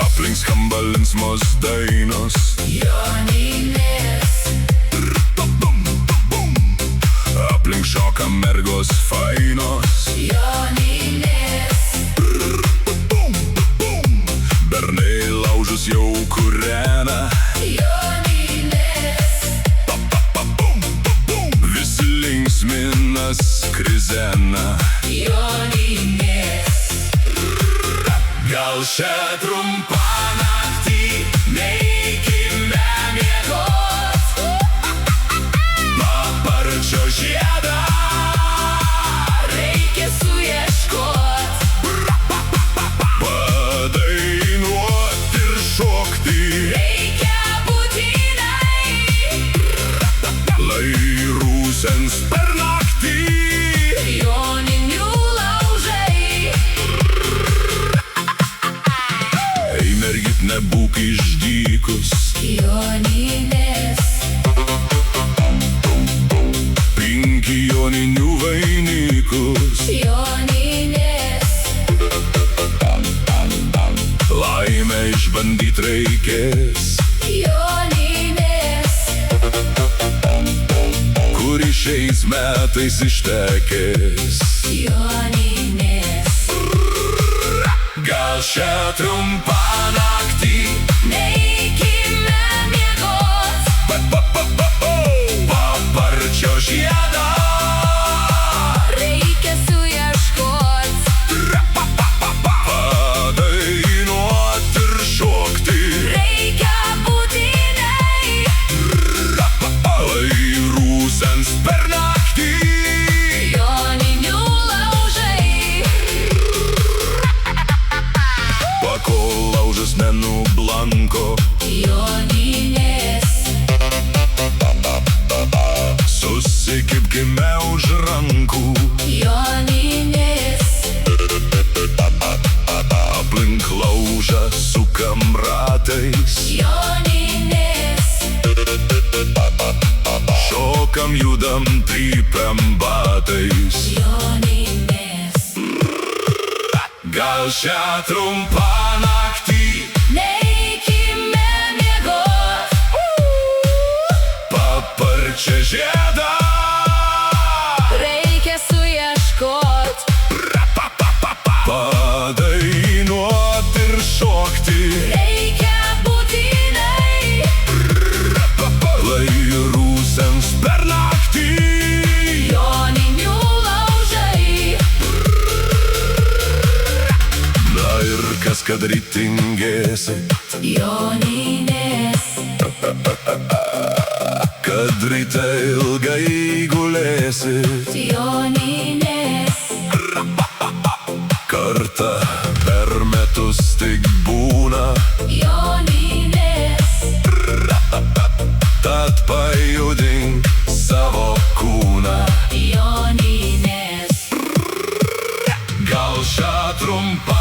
Aplink skamba linksmos dainos, Joninės, aplink šoka mergos fainos, Joninės, bernai laužus jau kūrena, Joninės, visi linksminas krizena. Joninės. Gal šią trumpą naktį neikime miegot, paparčio žiedą Reikia suieškot, padainuot ir šokti, reikia būtinai, lai rūsens per naktį. joninių laužai. Ei mergit, nebūk išdykus, Joninės, pinki joninių vainikus, Joninės, laimę išbandyt reikės, Joninės, kuri šiais metais ištekės. Joninės. Gal šią trumpą naktį Neikime miegot, paparčio žiedą reikia suieškot, padainuot ir šokti, reikia būtinai, lai rūsens per naktį. joninių laužai. Pakol laužas nenublanko, Joninės, susikibkime už rankų, Joninės, aplink laužą sukam ratais, Joninės, šokam, judam, trypiam batais. Joninės. Gal šią trumpą naktį Neikime miegot, paparčia žiedą reikia suieškot, padainuot ir šokti, reikia būtinai, lai rūsens per naktį. joninių laužai. Na ir kas kad rytingėsi, Joninės, kad ryte ilgai gulėsi, Joninės, kartą per metus tik būna, Joninės, tad pajudink savo kūną. Joninės. Gal šią trumpą